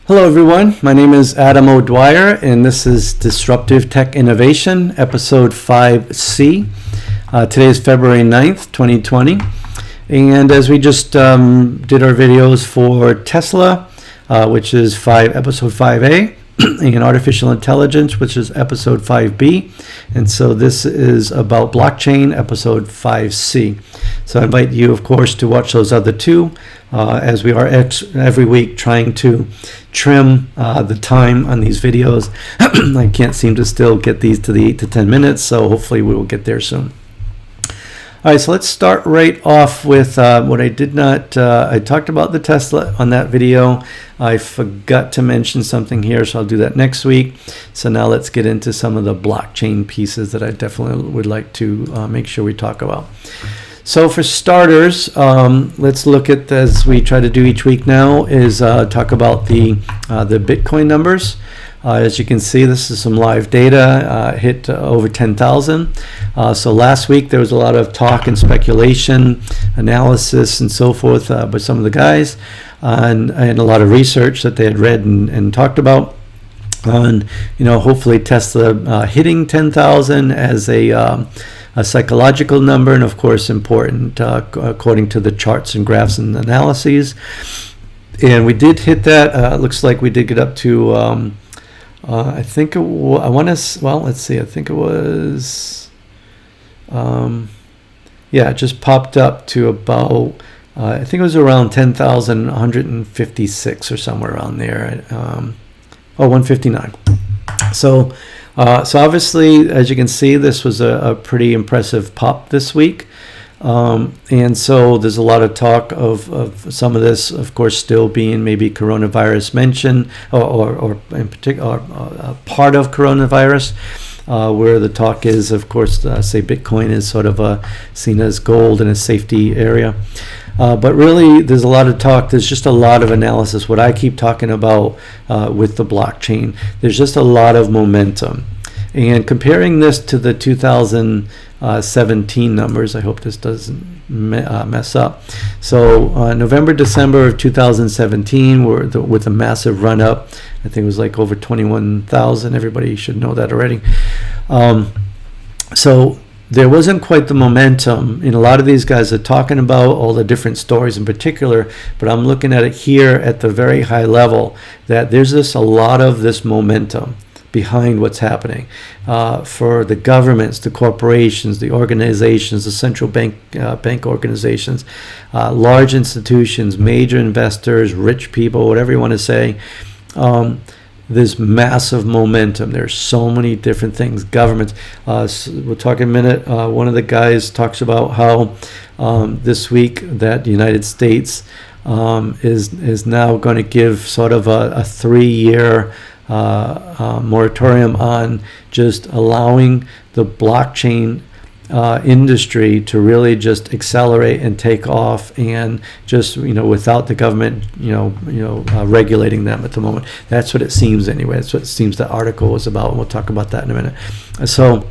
Hello everyone, my name is Adam O'Dwyer and this is Disruptive Tech Innovation, episode 5C. Today is February 9th, 2020. And as we just did our videos for Tesla, which is episode 5A, and artificial intelligence, which is episode 5B. And so this is about blockchain, episode 5C. So I invite you, of course, to watch those other two, as we are every week trying to trim the time on these videos. I can't seem to still get these to the 8 to 10 minutes, so hopefully we will get there soon. All right, so let's start right off with what I did not, I talked about the Tesla on that video. I forgot to mention something here, so I'll do that next week. So now let's get into some of the blockchain pieces that I definitely would like to make sure we talk about. So for starters, let's look at, as we try to do each week now, is talk about the Bitcoin numbers. As you can see, this is some live data, hit over 10,000. So last week there was a lot of talk and speculation, analysis and so forth by some of the guys, and a lot of research that they had read and talked about. And hopefully Tesla hitting 10,000 as a psychological number, and of course important according to the charts and graphs and analyses. And we did hit that. Looks like we did get up to I think it was, let's see, I think it was, it just popped up to about, I think it was around 10,156 or somewhere around there, 159. So obviously, as you can see, this was a pretty impressive pop this week. And so there's a lot of talk of some of this, of course, still being maybe coronavirus mentioned, or in particular part of coronavirus, where the talk is, of course, say Bitcoin is sort of seen as gold in a safety area. But really, there's a lot of talk. There's just a lot of analysis. What I keep talking about with the blockchain, there's just a lot of momentum. And comparing this to the 2017 numbers, I hope this doesn't mess up. So November, December of 2017, with a massive run up. I think it was like over 21,000. Everybody should know that already. So there wasn't quite the momentum. And a lot of these guys are talking about all the different stories in particular, but I'm looking at it here at the very high level, that there's just a lot of this momentum behind what's happening for the governments, the corporations, the organizations, the central bank organizations, large institutions, major investors, rich people, whatever you want to say. There's massive momentum. There's so many different things. Governments. We'll talk in a minute. One of the guys talks about how this week that the United States is now going to give sort of a 3-year moratorium on just allowing the blockchain industry to really just accelerate and take off, and just without the government regulating them at the moment. That's what it seems anyway. That's what it seems the article was about, and we'll talk about that in a minute. So,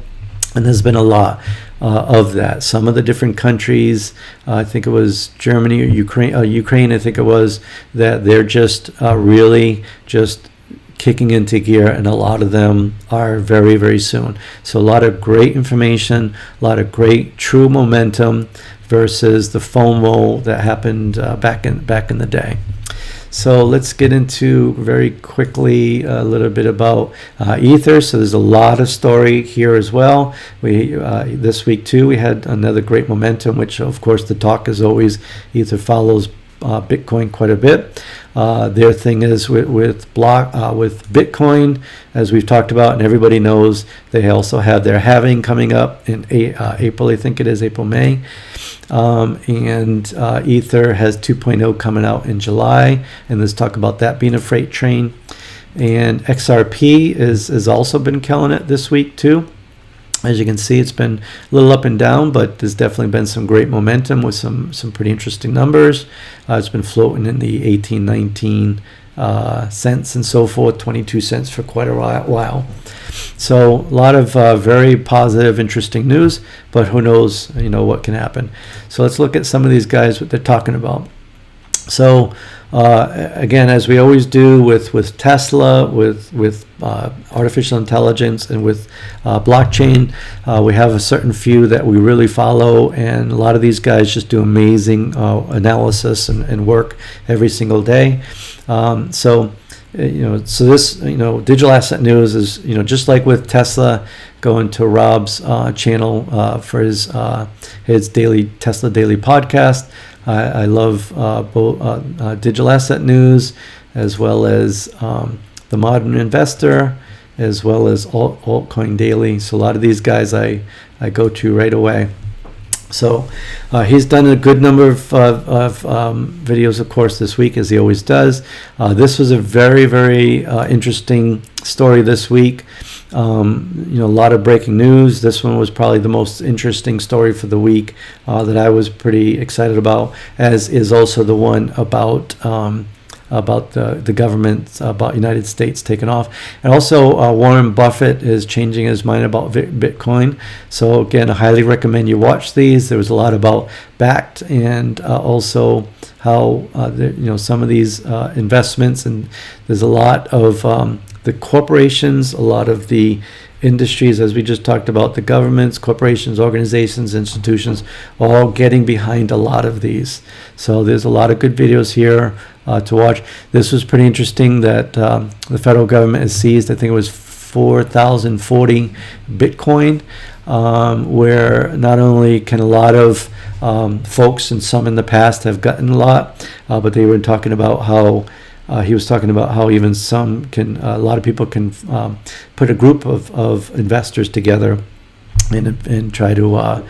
and there's been a lot of that. Some of the different countries, I think it was Germany or Ukraine, I think it was, that they're just really just kicking into gear, and a lot of them are very, very soon. So a lot of great information, a lot of great true momentum versus the FOMO that happened back in the day. So let's get into very quickly a little bit about Ether. So there's a lot of story here as well. We this week too, we had another great momentum, which of course the talk is always Ether follows Bitcoin quite a bit. Their thing is with Bitcoin, as we've talked about, and everybody knows, they also have their halving coming up in April, I think it is April, May. And Ether has 2.0 coming out in July, and let's talk about that being a freight train. And XRP has also been killing it this week too. As you can see, it's been a little up and down, but there's definitely been some great momentum with some pretty interesting numbers. It's been floating in the 18, 19 cents and so forth, 22 cents for quite a while. So a lot of very positive, interesting news, but who knows, what can happen. So let's look at some of these guys, what they're talking about. So again, as we always do with Tesla, with artificial intelligence, and with blockchain, we have a certain few that we really follow, and a lot of these guys just do amazing analysis and work every single day. So this, digital asset news is, just like with Tesla, going to Rob's channel for his daily Tesla Daily podcast. I love both digital asset news, as well as the Modern Investor, as well as Altcoin Daily. So a lot of these guys I go to right away. So he's done a good number of videos, of course, this week, as he always does. This was a very, very interesting story this week. A lot of breaking news. This one was probably the most interesting story for the week that I was pretty excited about, as is also the one about the government, about United States taking off. And also Warren Buffett is changing his mind about Bitcoin. So again, I highly recommend you watch these. There was a lot about Backed, and also how some of these investments, and there's a lot of the corporations, a lot of the industries, as we just talked about, the governments, corporations, organizations, institutions, all getting behind a lot of these. So there's a lot of good videos here to watch. This was pretty interesting that the federal government has seized, I think it was 4,040 Bitcoin, where not only can a lot of folks, and some in the past have gotten a lot, but they were talking about how he was talking about how even some can, a lot of people can put a group of investors together and try to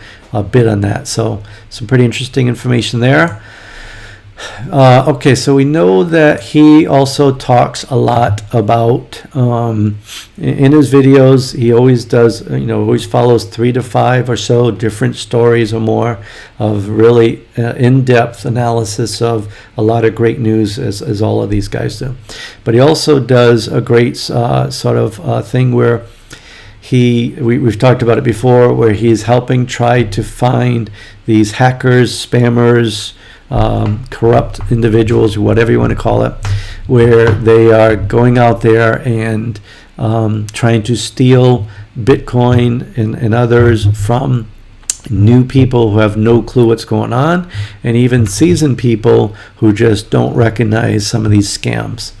bid on that. So some pretty interesting information there. Okay, so we know that he also talks a lot about, in his videos, he always does, always follows 3 to 5 or so different stories or more of really in-depth analysis of a lot of great news, as all of these guys do. But he also does a great sort of thing where we've talked about it before, where he's helping try to find these hackers, spammers, corrupt individuals, whatever you want to call it, where they are going out there and trying to steal Bitcoin and others from new people who have no clue what's going on, and even seasoned people who just don't recognize some of these scams.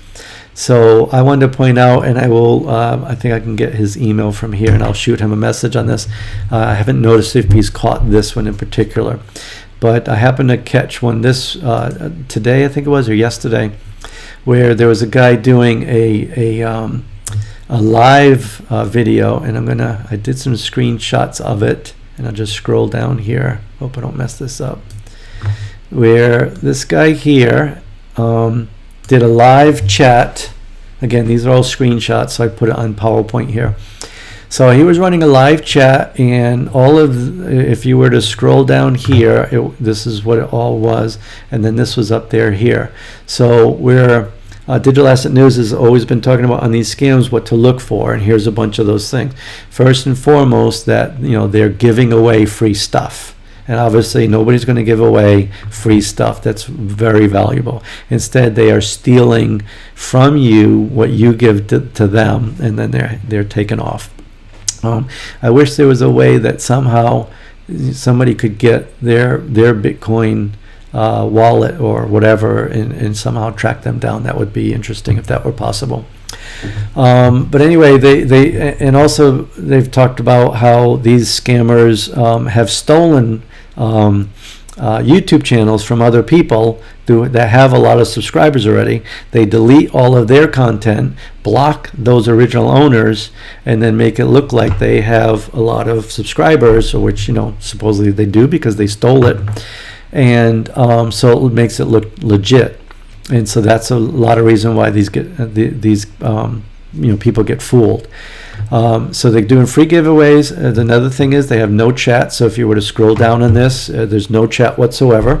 So I wanted to point out, and I think I can get his email from here, and I'll shoot him a message on this. I haven't noticed if he's caught this one in particular, but I happened to catch one today, I think it was, or yesterday, where there was a guy doing a live video, and I did some screenshots of it, and I'll just scroll down here. Hope I don't mess this up. Where this guy here did a live chat. Again, these are all screenshots, so I put it on PowerPoint here. So he was running a live chat, and if you were to scroll down here, this is what it all was, and then this was up there here. So where Digital Asset News has always been talking about on these scams what to look for, and here's a bunch of those things. First and foremost, that they're giving away free stuff. And obviously nobody's going to give away free stuff that's very valuable. Instead, they are stealing from you what you give to them, and then they're taken off. I wish there was a way that somehow somebody could get their Bitcoin wallet or whatever and somehow track them down. That would be interesting if that were possible. But anyway, they've talked about how these scammers have stolen YouTube channels from other people that have a lot of subscribers already. They delete all of their content, block those original owners, and then make it look like they have a lot of subscribers, which supposedly they do because they stole it, and so it makes it look legit. And so that's a lot of reason why these people get fooled. So they're doing free giveaways. Another thing is they have no chat. So if you were to scroll down on this, there's no chat whatsoever.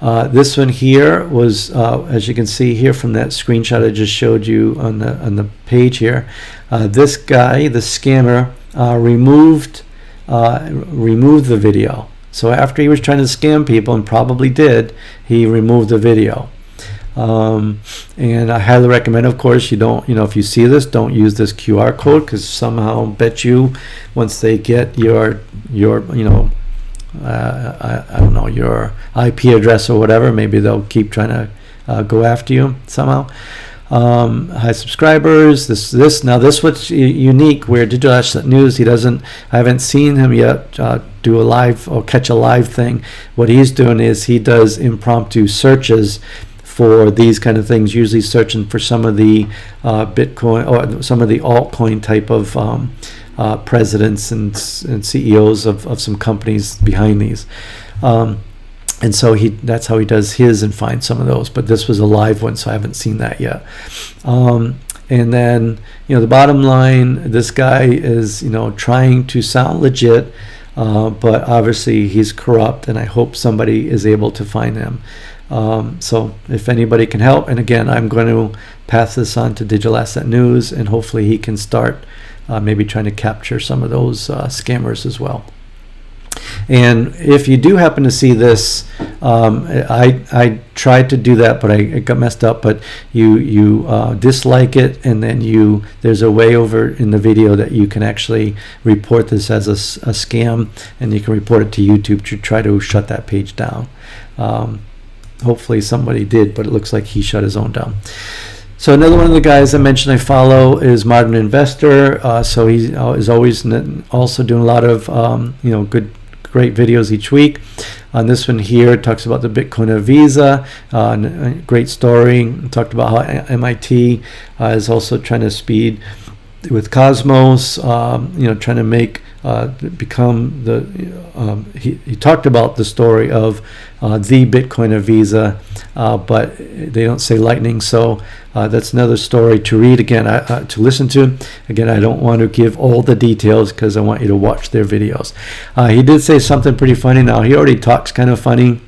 This one here was, as you can see here from that screenshot I just showed you on the page here, this guy, the scammer, removed the video. So after he was trying to scam people, and probably did, he removed the video. And I highly recommend, of course, you don't, if you see this, don't use this QR code, because somehow, bet you, once they get your I don't know, your IP address or whatever, maybe they'll keep trying to go after you somehow. High subscribers. This what's unique. Where Digital Asset News, I haven't seen him yet do a live or catch a live thing. What he's doing is he does impromptu searches for these kind of things, usually searching for some of the Bitcoin or some of the altcoin type of presidents and CEOs of some companies behind these. And so that's how he does his and finds some of those. But this was a live one, so I haven't seen that yet. And then, the bottom line, this guy is, trying to sound legit, but obviously he's corrupt, and I hope somebody is able to find him. So if anybody can help, and again, I'm going to pass this on to Digital Asset News, and hopefully he can start maybe trying to capture some of those scammers as well. And if you do happen to see this, I tried to do that, but it got messed up. But you dislike it, and then there's a way over in the video that you can actually report this as a scam, and you can report it to YouTube to try to shut that page down. Hopefully somebody did, but it looks like he shut his own down. So another one of the guys I mentioned I follow is Modern Investor. So he is always also doing a lot of great videos each week. On this one here, talks about the Bitcoin of Visa. Great story. Talked about how MIT is also trying to speed with Cosmos. Trying to make become the. He talked about the story of the Bitcoin of Visa, but they don't say Lightning. So that's another story to read again, to listen to. Again, I don't want to give all the details because I want you to watch their videos. He did say something pretty funny. Now, he already talks kind of funny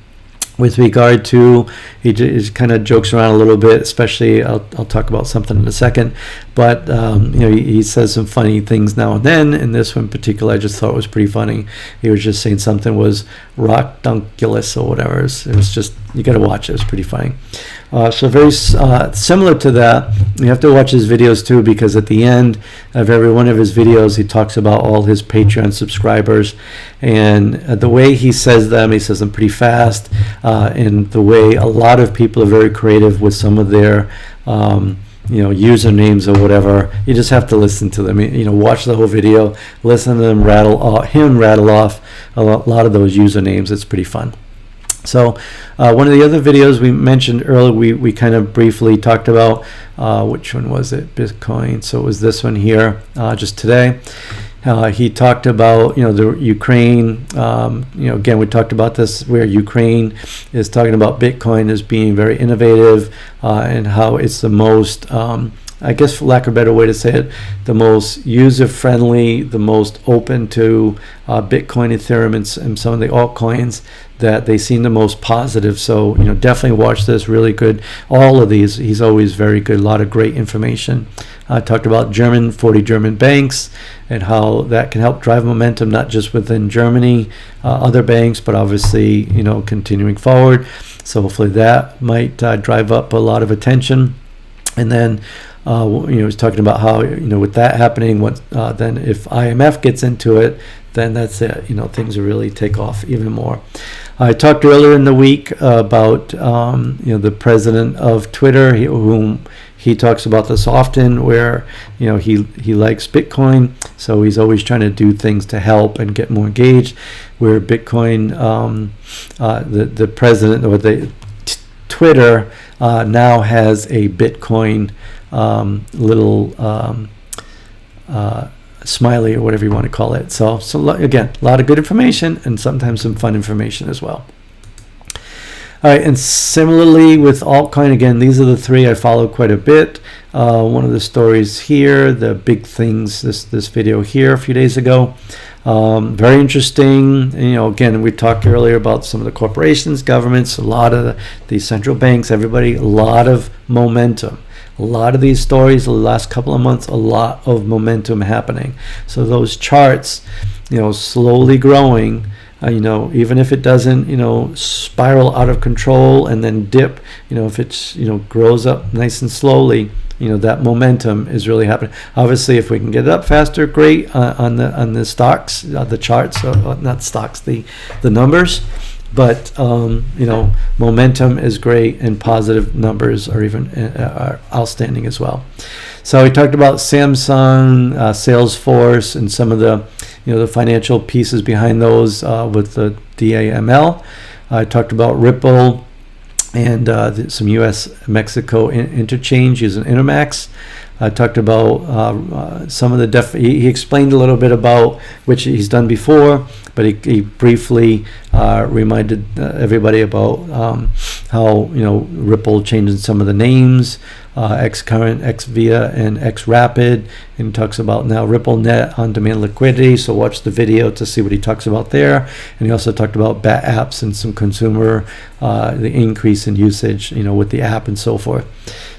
with regard to, he just kind of jokes around a little bit, especially, I'll talk about something in a second, but he says some funny things now and then, and this one in particular I just thought was pretty funny. He was just saying something was rockdunculus or whatever. It was just, you got to watch it. It was pretty funny. So very similar to that, you have to watch his videos too, because at the end of every one of his videos he talks about all his Patreon subscribers, and the way he says them pretty fast, and the way a lot of people are very creative with some of their usernames or whatever. You just have to listen to them. Watch the whole video, listen to them rattle off a lot of those usernames. It's pretty fun. So one of the other videos we mentioned earlier, we kind of briefly talked about, which one was it? Bitcoin. So it was this one here, just today. He talked about, the Ukraine, again, we talked about this, where Ukraine is talking about Bitcoin as being very innovative, and how it's the most, I guess for lack of a better way to say it, the most user-friendly, the most open to Bitcoin, Ethereum, and some of the altcoins, that they seem the most positive. So, definitely watch this. Really good. All of these, he's always very good. A lot of great information. Talked about 40 German banks, and how that can help drive momentum, not just within Germany, other banks, but obviously, continuing forward. So hopefully that might drive up a lot of attention. And then, he's talking about how, with that happening, then if IMF gets into it, then that's it. Things will really take off even more. I talked earlier in the week about, the president of Twitter, whom he talks about this often, where, he likes Bitcoin. So he's always trying to do things to help and get more engaged, where Bitcoin, the president, or the Twitter now has a Bitcoin little smiley, or whatever you want to call it. So again, a lot of good information, and sometimes some fun information as well. All right, and similarly with altcoin, again, these are the three I follow quite a bit. One of the stories here, the big things, this video here a few days ago, very interesting. Again, we talked earlier about some of the corporations, governments, a lot of the central banks, everybody, a lot of momentum. A lot of these stories, the last couple of months, a lot of momentum happening. So those charts, slowly growing, even if it doesn't, spiral out of control and then dip, if it's, grows up nice and slowly, that momentum is really happening. Obviously, if we can get it up faster, great, on the stocks, the charts, not stocks, the numbers. But momentum is great, and positive numbers are outstanding as well. So we talked about Samsung, Salesforce, and some of the the financial pieces behind those with the DAML. I talked about Ripple and some U.S. Mexico interchange using Intermax. I talked about some of the he explained a little bit about, which he's done before, but he briefly reminded everybody about how Ripple changing some of the names, X-Current, X-Via, and X-Rapid, and talks about now RippleNet on-demand liquidity. So watch the video to see what he talks about there. And he also talked about BAT apps and some consumer, the increase in usage, with the app and so forth.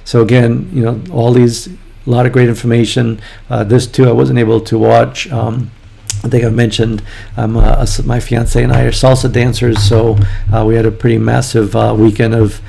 So again, all these. A lot of great information. This too, I wasn't able to watch. I think I mentioned my fiance and I are salsa dancers, so we had a pretty massive weekend of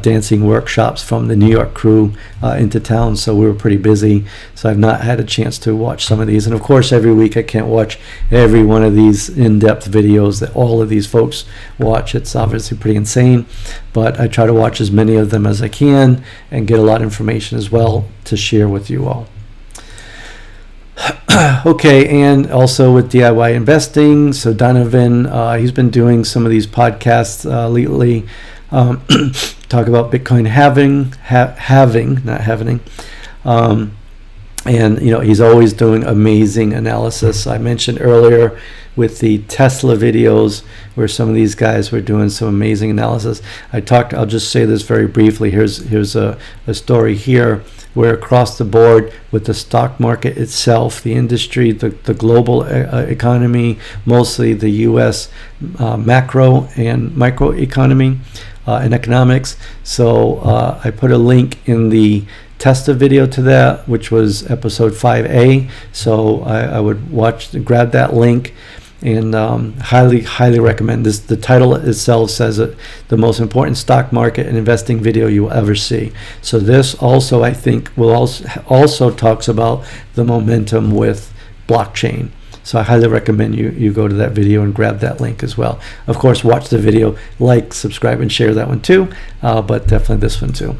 dancing workshops from the New York crew into town. So we were pretty busy. So I've not had a chance to watch some of these. And of course, every week I can't watch every one of these in-depth videos that all of these folks watch. It's obviously pretty insane, but I try to watch as many of them as I can and get a lot of information as well to share with you all. Okay, and also with DIY investing, so Donovan, he's been doing some of these podcasts lately, talk about Bitcoin having, not having, and he's always doing amazing analysis. I mentioned earlier with the Tesla videos where some of these guys were doing some amazing analysis. I'll just say this very briefly. Here's a story here where across the board with the stock market itself, the industry, the global economy, mostly the U.S. Macro and micro economy and economics. So I put a link in the Testa video to that, which was episode 5A. So I would grab that link. And highly recommend this. The title itself says it, the most important stock market and investing video you will ever see. So this also, I think, will also talks about the momentum with blockchain. So I highly recommend you go to that video and grab that link as well. Of course, watch the video, subscribe, and share that one too, but definitely this one too.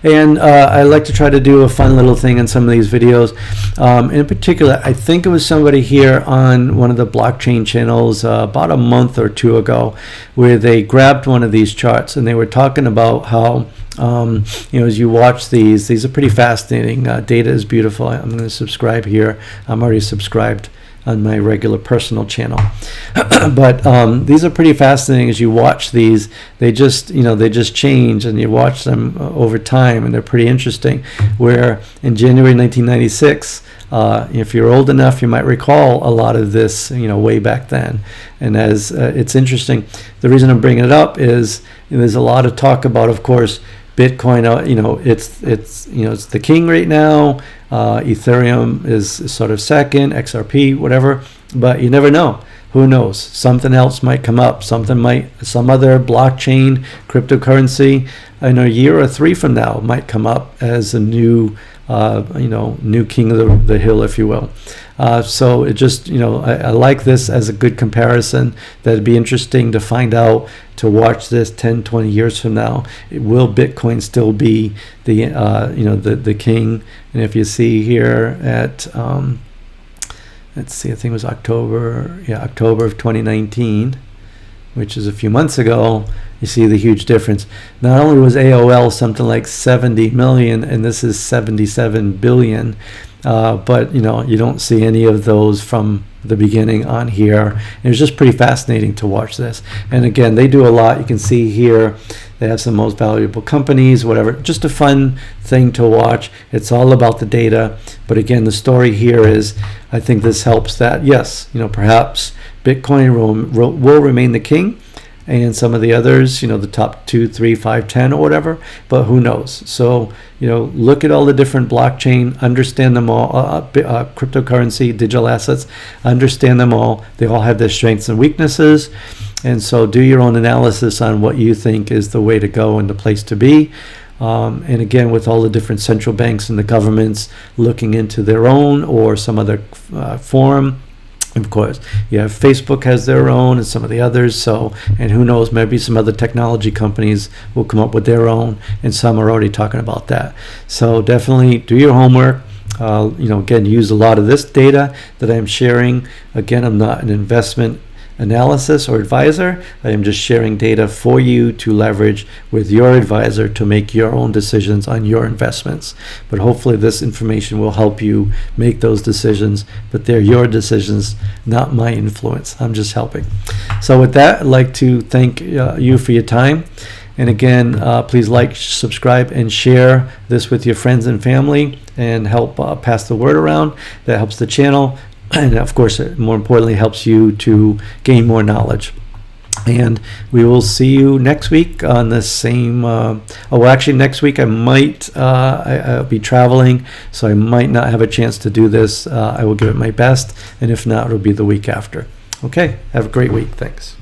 And I like to try to do a fun little thing in some of these videos. In particular, I think it was somebody here on one of the blockchain channels about a month or two ago, where they grabbed one of these charts and they were talking about how as you watch these are pretty fascinating. Data is beautiful. I'm going to subscribe here. I'm already subscribed on my regular personal channel. But these are pretty fascinating as you watch these. They just change, and you watch them over time, and they're pretty interesting. Where in January 1996, if you're old enough, you might recall a lot of this, way back then. And as it's interesting, the reason I'm bringing it up is there's a lot of talk about, of course, Bitcoin. It's the king right now. Ethereum is sort of second, XRP, whatever, but you never know. Who knows? Something else might come up. Some other blockchain, cryptocurrency, in a year or three from now might come up as a new king of the hill, if you will. So it just, I like this as a good comparison. That'd be interesting to find out, to watch this 10, 20 years from now. Will Bitcoin still be the king? And if you see here at, let's see, I think it was October of 2019, which is a few months ago, you see the huge difference. Not only was AOL something like 70 million, and this is 77 billion, but you don't see any of those from the beginning on here. And it was just pretty fascinating to watch this. And again, they do a lot. You can see here they have some most valuable companies, whatever. Just a fun thing to watch. It's all about the data. But again, the story here is, I think this helps that, yes, perhaps Bitcoin will remain the king. and some of the others, the top 2, 3, 5, 10 or whatever, but who knows? So, look at all the different blockchain, understand them all, cryptocurrency, digital assets, understand them all. They all have their strengths and weaknesses. And so do your own analysis on what you think is the way to go and the place to be. And again, with all the different central banks and the governments looking into their own or some other forum. Of course, Facebook has their own and some of the others. So, and who knows, maybe some other technology companies will come up with their own, and some are already talking about that. So definitely do your homework. Again, use a lot of this data that I'm sharing. Again, I'm not an investment analysis or advisor. I am just sharing data for you to leverage with your advisor to make your own decisions on your investments. But hopefully this information will help you make those decisions, but they're your decisions, not my influence. I'm just helping. So with that, I'd like to thank you for your time. And again, please like, subscribe, and share this with your friends and family and help pass the word around. That helps the channel. And of course, it more importantly helps you to gain more knowledge. And we will see you next week on the same. Actually, next week I might I'll be traveling, so I might not have a chance to do this. I will give it my best, and if not, it'll be the week after. Okay, have a great week. Thanks.